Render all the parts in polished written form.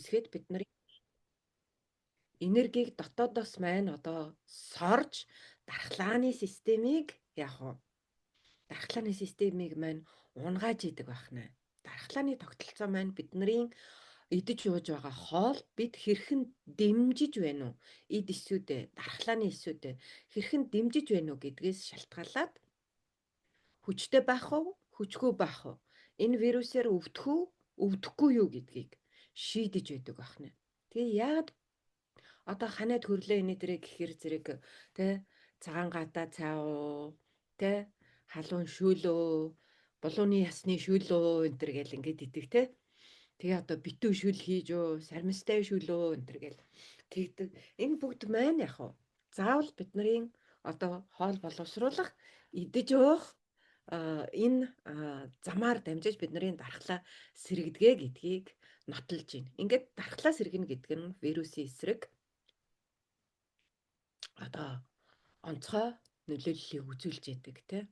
үүсгээд бид нарын энергийг дотоодоос маань одоо сорж дархлааны системийг маань унгааж идэг байна. Дархлааны тогтолцоо маань бидний идэж ууж байгаа хоол бид хэрхэн дэмжиж байна уу? Эд эсүүдээ, дархлааны эсүүдээ хэрхэн дэмжиж байна уу гэдгээс шалтгаалаад хүчтэй байх уу, хүчгүй байх уу? Энэ вирусээр өвдөх үү, өвдөхгүй юу гэдгийг шийдэж байдаг байна. Тэгээ яагаад одоо ханаад хөрлөө энэ дэрэг гэхэр зэрэг тэ цагаан гадаа цай уу, тэ халуун шүүлөө, булууны ясны шүүлөө энэ төр гэл ингээд идэг тэ. Тэгээ одоо битүү шүл хийж юу, сармистай шүлөө энэ төр гэл тэгдэг. Энэ бүгд маань заавал бидний одоо хоол боловсруулах, идэж уух энэ замаар дамжиж бидний дархлаа сэрэгдэгэ гэдгийг нотолж байна. Ингээд дархлаа сэргэнэ гэдэг нь вирусын эсрэг одоо онцгой нөлөөллийг үзүүлж яадаг тий.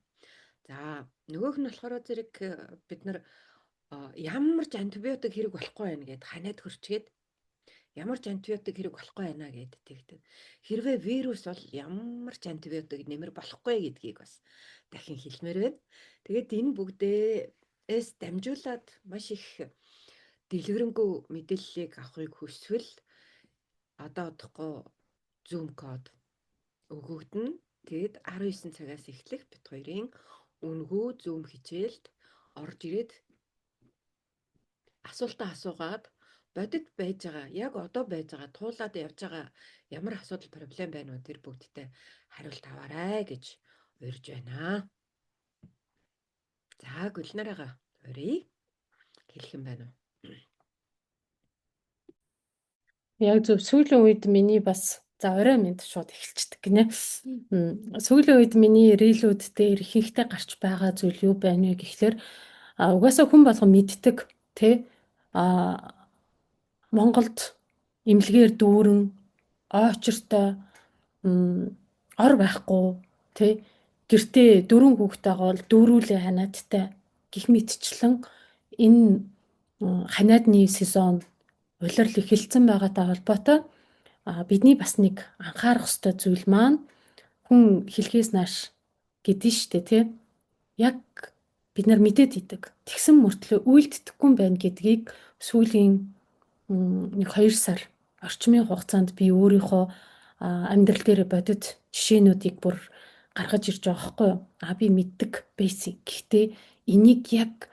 За нөгөөх нь болохоор зэрэг бид нар ямар ч антибиотик хэрэг болохгүй байна гэд ханаад хөрчгээд ямар ч антибиотик хэрэг болохгүй байна гэд тэгдэг. Хэрвээ вирус бол ямар ч антибиотик нэмэр болохгүй гэдгийг бас дахин хэлмээр байна. Тэгээд энэ бүгдээс дамжуулаад маш их дэлгэрэнгүй мэдээллийг авахыг хүсвэл одоо одохгүй Zoom код өгөгдөн. Тэгээд 19 цагаас эхлэх бит хоёрын үнэгүй Zoom хичээлд орж ирээд асуултаа асуугаад бодит байж байгаа, яг одоо байж байгаа, туулаад явж байгаа ямар асуудал проблем байна уу тэр бүгдтэй хариулт аваарай гэж урьж байна. За Гүлнараа урья. Хэлэх юм байна уу? Яг зөв сүүлийн үед миний бас за орой мэд шууд эхэлчихдэг гинэ. Сүүлийн үед миний рилүүд дээр ихэнхдээ гарч байгаа зүйл юу байна вэ гэхлээр угаасаа хүн болгон мэддэг тий Монголд эмнэлгээр дүүрэн ойчортой ор байхгүй тий гэртээ 4 хүүхэдтэйгээ бол дүүрүүлээ ханаадтай гих мэтчлэн энэ ханиадны сезон улирал эхэлсэн байгаатай холбоотой бидний бас нэг анхаарах ёстой зүйл маань хүн хэлхээс нааш гэдэн штэ тий яг бид нар мэдээд идэг тэгсэн мөртлөө үйлдэхгүй юм байна гэдгийг сүүлийн нэг 2 сар орчмын хугацаанд би өөрийнхөө амьдрал дээр бодит жишээнүүдийг бүр гаргаж ирж байгаа хгүй юу. Би мэддэг basic. Гэхдээ энийг яг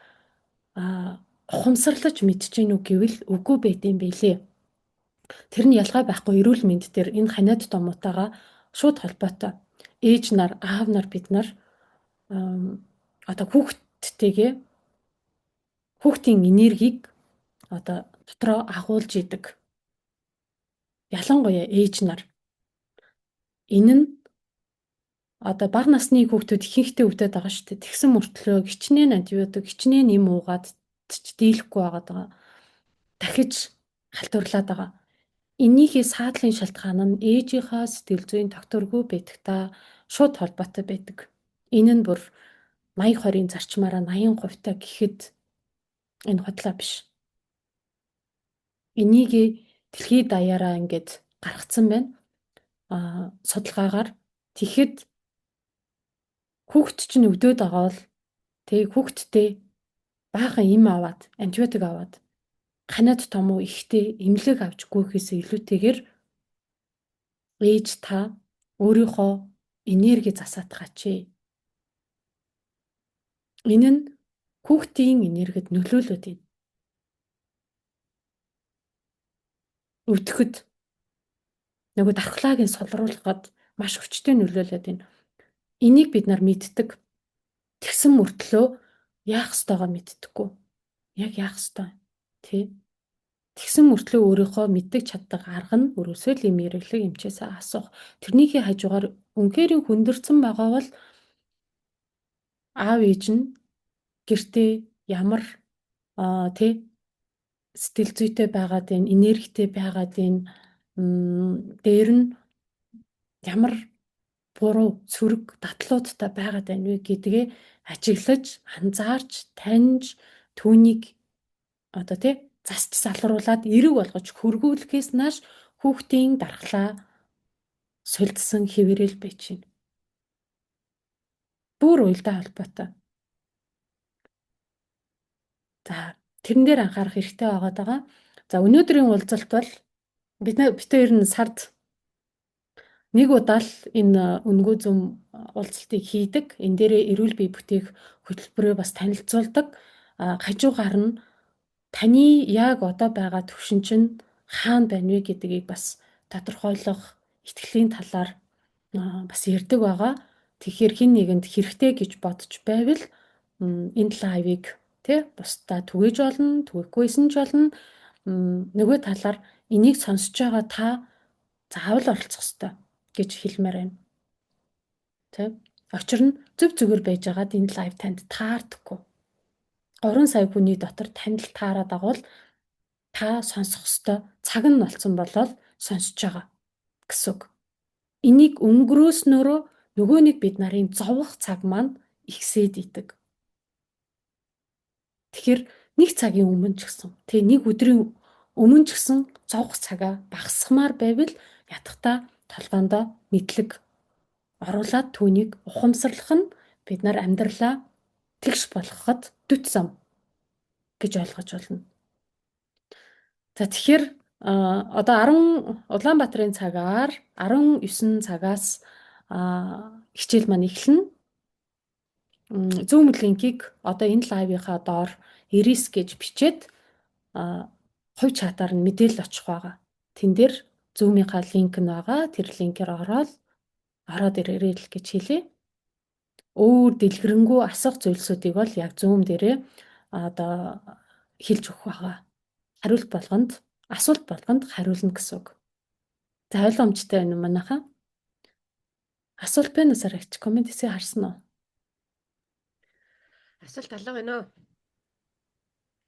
ухамсарлаж мэдчихэв үү гэвэл үгүй байт юм билээ. Тэр нь ялгаа байхгүй эрүүл мэнд дээр энэ ханиад томоотойгоо шууд холбоотой. Ээж нар, аав нар бид нар одоо хүүхдийн энергийг одоо дотроо агуулж идэг. Ялангуяа ээж нар. Энэ нь одоо бага насны хүүхдүүд ихэнхдээ өвдөд байгаа шүү дээ. Тэгсэн мөртлөө хичнээн антибиотик, хичнээн юм уугаад дийлэхгүй байгаа. Дахиж халтурлаад байгаа. Энийхээ саадлын шалтгаан нь ээжийнхаа сэтгэл зүйн тогтворгүй байдагтай шууд холбоотой байдаг. Энэ нь бүр 80-20-ийн зарчмаараа 80% гэхэд энэ худлаа биш. Энийг дэлхийд даяараа ингээд гаргацсан байна. Судалгаагаар тэгэхэд хүүхд чинь өвдөд байгаа бол хүүхдтэй баахан им аваад антибиотик аваад ханиад том уу ихтэй эмнэлэг авч гүйхээс илүүтэйгээр ээж та өөрийнхөө энерги засаатгаач. Энэ нь хүүхдийн энергид нөлөөлөд байна. Өвдөхөд нөгөө дархлааг нь солруулахад маш хүчтэй нөлөөлөд байна. Энийг бид нар мэддэг. Тэгсэн мөртлөө яах ёстойгоо мэддэггүй. Яг яах ёстой тий. Тэгсэн мөртлөө өөрийнхөө мэддэг чаддаг арга нь өрөөсөө л мэрэгчлэг эмчээсээ асуух. Тэрнийхээ хажуугаар үнэхээр хүндэрсэн байгаа бол аав ээж нь гэртээ ямар сэтгэл зүйтэй байгаад байна, энергитэй байгаад байна. Дээр нь ямар буруу сөрөг дадлуудтай байгаад байна вэ гэдгээ ажиглаж, анзаарч, таньж түүнийг одоо засч салруулад эрэг болгож хөргүүлэхээс нааш хүүхдийн дархлаа сулдсан хэвээрэл байж байна. Бүр уялдаа холбоотой. За тэрэн дээр анхаарах хэрэгтэй байгаа. За өнөөдрийн уулзалт бол бид хоёр нь сард нэг удаа л энэ үнгүй зүм уулзалтыг хийдэг. Энэ дээрээ эрүүл бие бүтээх хөтөлбөрөө бас танилцуулдаг. Хажуугаар нь таны яг одоо байгаа төвшин чинь хаана байна вэ гэдгийг бас тодорхойлох итгэлийн талаар бас ярьдаг байгаа. Тэгэхээр хин нэгэнд хэрэгтэй гэж бодож байвал энэ лайвыг бусдаа түгээж болно, түгээхгүйсэн ч болно. Нөгөө талаар энийг сонсож байгаа та заавал оролцох ёстой гэж хэлмээр байна. Учир нь зөв зүгээр байж байгаад энэ лайв танд таардаггүй. 3 сая хүний дотор танд л таарад байгаа бол та сонсох ёстой цаг нь болсон болол сонсож байгаа гэсэн үг. Энийг өнгөрөөснөөрөө нөгөө нэг бид нарын зовох цаг маань ихсээд идэг. Тэгэхээр нэг цагийн өмнө ч гэсэн нэг өдрийн өмнө ч гэсэн зовох цагаа багасгамаар байвал ятгахта толгоондоо мэдлэг оруулаад түүнийг ухамсарлах нь бид нар амьдралаа тэгш болгоход дүт зам гэж ойлгож болно. За тэгэхээр одоо 10 Улаанбаатарын цагаар 19 цагаас хичээл маань эхэлнэ. Zoom линкийг одоо энэ лайвынхаа доор ирис гэж бичээд хувь чатаар нь мэдээлэл очих байгаа. Тэн дээр Zoom-ийнхаа линк нь байгаа. Тэр линкээр ороод ирээрэй л гэж хэлье. Өөр дэлгэрэнгүй асах зүйлсүүдийг бол яг Zoom дээрээ одоо хэлж өгөх байгаа. Асуулт болгонд хариулна гэсэн үг. За ойлгомжтой байна уу манайхаа? Асуулт байна уу Сарагч? Комент хэсгийг харсан уу? Асуулт алга байна уу?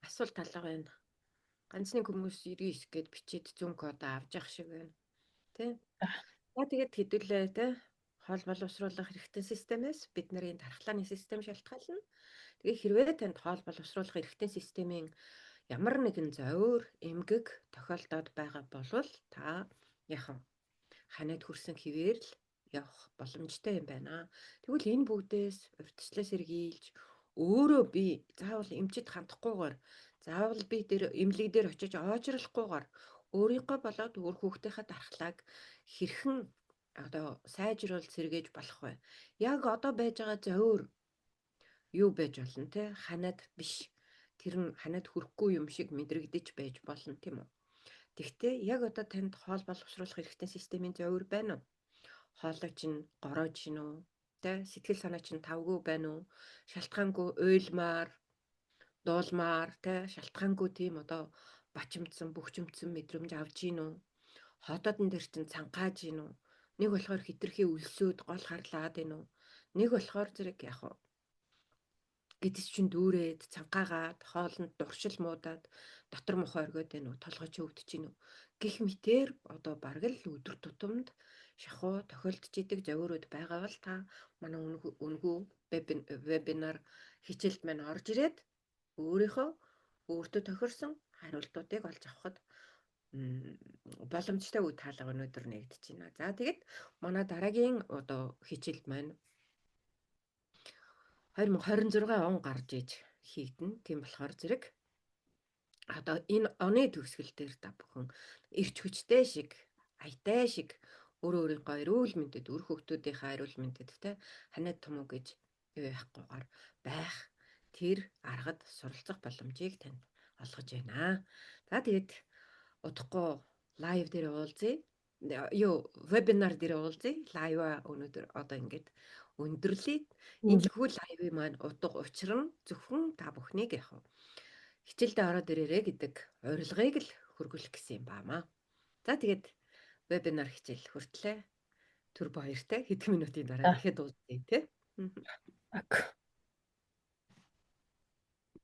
Асуулт алга байна. Ганц нэг хүмүүс 99 гэд бичээд зүүн код авч явах шиг байна. Тэ? Тэгээд хэдүүлээ тэ? Хоол боловсруулах эрхтэн системээс бид нарын дархлааны систем шалтгаална. Тэгээ хэрвээ танд хоол боловсруулах эрхтэн системийн ямар нэгэн зовир, эмгэг тохиолдоод байгаа бол та яхан ханаад хүрсэн хэвээр л явах боломжтой юм байна. Тэгвэл энэ бүгдээс урьдчилан сэргийлж өөрөө би заавал эмчит хандахгүйгээр заавал би тэр эмнэлэг дээр очиж оожролохгүйгээр өөрийнхөө болоод өөр хүүхдийнхээ дархлааг хэрхэн одоо сайжруулж сэргээж болох вэ? Яг одоо байж байгаа зовир юу байж болно те? Ханаад биш. Тэр нь ханаад хүрэхгүй юм шиг мэдрэгдэж байж болно тийм үү? Тэгвэл яг одоо танд хоол боловсруулах эрхтэн системийн зовир байна уу? Хоолой чинь гороож гин үү? Тэ сэтгэл санаа чинь тавгүй байна уу? Шалтгаангүй уйлмаар, дуулмаар, тэ шалтгаангүй тийм одоо бачимдсан, бөхчмдсэн мэдрэмж авж гин үү? Хотоодн дээр чинь цангааж гин үү? Нэг болохоор хитрхи өлсөд гол харлаад байна уу? Нэг болохоор зэрэг яг гэдэс чин дүүрээд цангаагаад хоолнд дуршил муудаад дотор мохоо оргиод байна уу? Толгой өвдөж гин үү? Гэх мэтэр одоо бараг л өдөр тутамд шахуу тохиолдож идэг зовирууд байгаа бол та манай үнгүү вебинар хичээлд маань орж ирээд өөрийнхөө өөртөө тохирсон хариултуудыг олж авахд боломжтой үе таалга өнөөдөр нэгдэж байна. За тэгээд манай дараагийн одоо хичээлд маань 2026 он гарч иж хийгдэнэ. Тийм болохоор зэрэг одоо энэ оны төгсгөл дээр та бүхэн эрч хүчтэй шиг, аятай шиг өөрийнхөө эрүүл мэндэд, үр хүүхдүүдийнхээ эрүүл мэндэд те ханаад томоо гэж юу яахгүйгээр байх тэр аргад суралцах боломжийг танд олгож байна. За тэгээд удахгүй лайв дээр уулзъя. Вебинар дээр уулзъя. Лайва өнөөдөр одоо ингээд өндөрлөе. Энэ хүү лайвын маань утга учир нь зөвхөн та бүхнийг хичээлдээ ороод ирээрэй гэдэг урилгыг л хүргүүлэх гэсэн юм баамаа. За тэгээд вебинар хичээл хүртлээ. Түр баяртай хэдэн минутын дараа дахиад уулзъя тий.